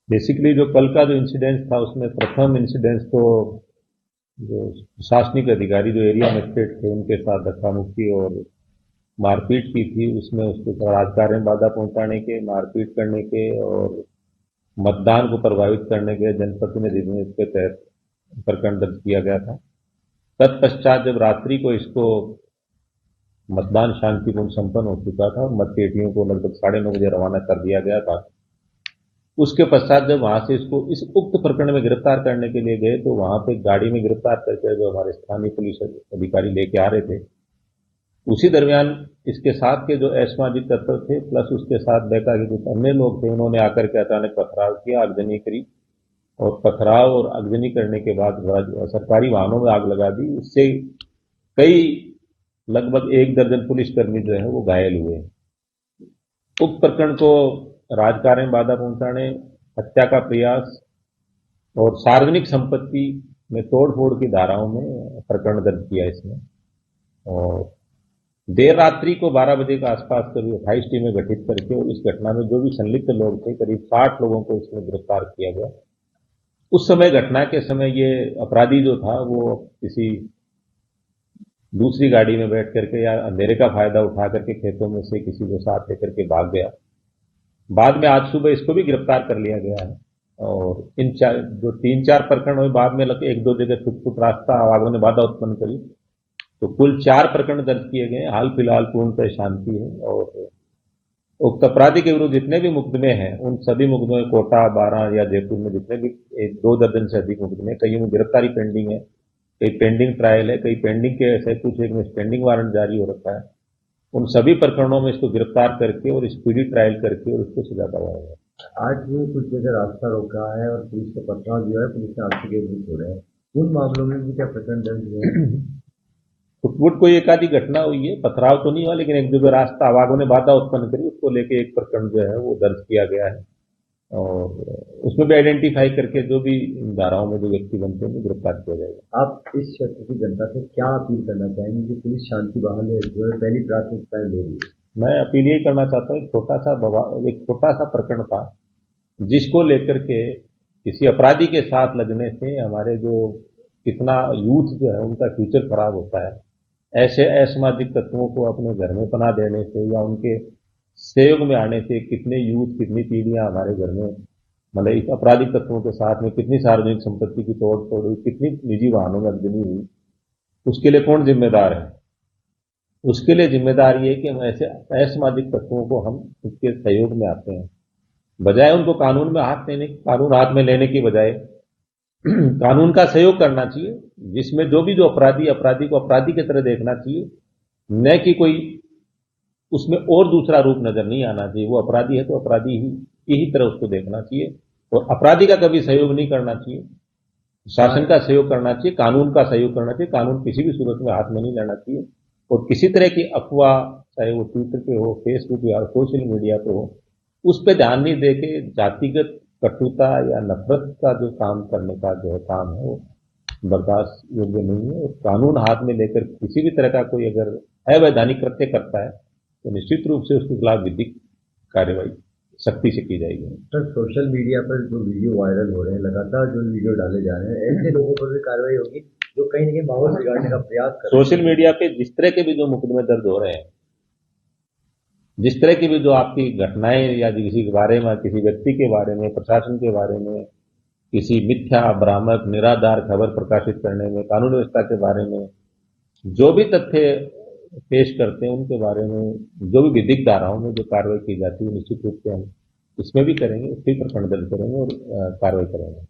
Basically जो कल का जो इंसिडेंस था उसमें प्रथम इंसिडेंस तो जो प्रशासनिक अधिकारी जो एरिया मजिस्ट्रेट थे उनके साथ धक्का मुक्की और मारपीट की थी। उसमें उसके राजकार्य में बाधा पहुंचाने के, मारपीट करने के और मतदान को प्रभावित करने के जनप्रतिनिधि के तहत प्रकरण दर्ज किया गया था। तत्पश्चात जब रात्रि को इसको मतदान शांतिपूर्ण संपन्न हो चुका था, मतपेटियों को लगभग 9:30 बजे रवाना कर दिया गया था। उसके पश्चात जब वहां से इसको इस उक्त प्रकरण में गिरफ्तार करने के लिए गए तो वहां पे गाड़ी में गिरफ्तार करके जो हमारे स्थानीय पुलिस अधिकारी लेके आ रहे थे, उसी दरमियान इसके साथ के जो असामाजिक तत्व थे प्लस उसके साथ बैका के कुछ अन्य लोग थे, उन्होंने आकर के अचानक पथराव किया, आगजनी करी और पथराव और आगजनी करने के बाद सरकारी वाहनों में आग लगा दी। उससे कई लगभग 1 दर्जन पुलिसकर्मी जो है वो घायल हुए। उक्त प्रकरण को राजकार्य में बाधा पहुंचाने, हत्या का प्रयास और सार्वजनिक संपत्ति में तोड़फोड़ की धाराओं में प्रकरण दर्ज किया इसमें। और देर रात्रि को 12 बजे के आसपास करीब 28 टीमें गठित करके और इस घटना में जो भी संलिप्त लोग थे करीब 60 लोगों को इसमें गिरफ्तार किया गया। उस समय घटना के समय ये अपराधी जो था वो किसी दूसरी गाड़ी में बैठ करके या अंधेरे का फायदा उठा करके खेतों में से किसी को साथ लेकर के भाग गया। बाद में आज सुबह इसको भी गिरफ्तार कर लिया गया है और इन जो 3-4 प्रकरण हुए बाद में लगे 1-2 जगह छुटपुट रास्ता आवागमन ने बाधा उत्पन्न करी, तो कुल 4 प्रकरण दर्ज किए गए। हाल फिलहाल पूर्णतः शांति है और उक्त अपराधी के विरुद्ध जितने भी मुकदमे हैं उन सभी मुकदमे कोटा, बारां या जयपुर में जितने भी 1-2 दर्जन से अधिक मुकदमे, कई में गिरफ्तारी पेंडिंग है, कई पेंडिंग ट्रायल है, कई पेंडिंग के ऐसे कुछ एक में पेंडिंग वारंट जारी हो रखा है। उन सभी प्रकरणों में इसको गिरफ्तार करके और स्पीडी ट्रायल करके और इसको सजा दिलवाया। आज भी कुछ जगह रास्ता रोका है और पुलिस का पथराव जो है पुलिस ने आपसे केंद्रित हो रहे हैं, उन मामलों में भी क्या प्रकरण दर्ज हुए हैं? फुटवुट कोई एक आधी घटना हुई है, पथराव तो नहीं हुआ, लेकिन एक जगह रास्ता आवागमन ने बाधा उत्पन्न करी, उसको लेके एक प्रकरण जो है वो दर्ज किया गया है और उसमें भी आइडेंटिफाई करके जो भी धाराओं में जो व्यक्ति बनते हैं गिरफ्तार किया जाएगा। आप इस क्षेत्र की जनता से क्या अपील करना चाहेंगे कि पुलिस शांति बहाल जो है पहली प्राथमिकताएं ले रही है? मैं अपील यही करना चाहता हूँ, एक छोटा सा प्रकरण था जिसको लेकर के किसी अपराधी के साथ लगने से हमारे जो कितना यूथ जो है उनका फ्यूचर खराब होता है। ऐसे असामाजिक तत्वों को अपने घर में पनाह देने से या उनके सहयोग में आने से कितने यूथ, कितनी पीढ़ियां हमारे घर में मतलब इस आपराधिक तत्वों के साथ में कितनी सार्वजनिक संपत्ति की तोड़ फोड़ हुई, कितनी निजी वाहनों में अगजनी हुई, उसके लिए कौन जिम्मेदार है? उसके लिए जिम्मेदार ये कि हम ऐसे असामाजिक तत्वों को हम उसके सहयोग में आते हैं, बजाय उनको कानून में कानून हाथ में लेने की बजाय कानून का सहयोग करना चाहिए, जिसमें जो अपराधी को अपराधी की तरह देखना चाहिए, न कि कोई उसमें और दूसरा रूप नजर नहीं आना चाहिए। वो अपराधी है तो अपराधी ही तरह उसको देखना चाहिए और अपराधी का कभी सहयोग नहीं करना चाहिए। शासन का सहयोग करना चाहिए, कानून का सहयोग करना चाहिए। कानून किसी भी सूरत में हाथ में नहीं लेना चाहिए और किसी तरह की अफवाह, चाहे वो ट्विटर पे हो, फेसबुक या सोशल मीडिया पे हो, उस पर ध्यान नहीं देके जातिगत कटुता या नफरत का जो काम करने का जो काम है वो बर्दाश्त योग्य नहीं है। और कानून हाथ में लेकर किसी भी तरह का कोई अगर अवैधानिक कृत्य करता है तो निश्चित रूप से उसके खिलाफ विधिक कार्रवाई सख्ती से की जाएगी। सर, सोशल मीडिया पर जो वीडियो वायरल हो रहे हैं, लगातार जो वीडियो डाले जा रहे हैं, ऐसे लोगों पर भी कार्रवाई होगी जो कहीं न कहीं माहौल बिगाड़ने का प्रयास कर रहे हैं? सोशल मीडिया पे जिस तरह के भी जो मुकदमे दर्ज हो रहे हैं, जिस तरह की भी जो आपकी घटनाएं या किसी के बारे में, किसी व्यक्ति के बारे में, प्रशासन के बारे में, किसी मिथ्या, भ्रामक, निराधार खबर प्रकाशित करने में, कानून व्यवस्था के बारे में जो भी तथ्य पेश करते हैं उनके बारे में जो भी विधिक धाराओं में जो कार्रवाई की जाती है निश्चित रूप से हम इसमें भी करेंगे, उस पर प्रकरण दर्ज करेंगे और कार्रवाई करेंगे।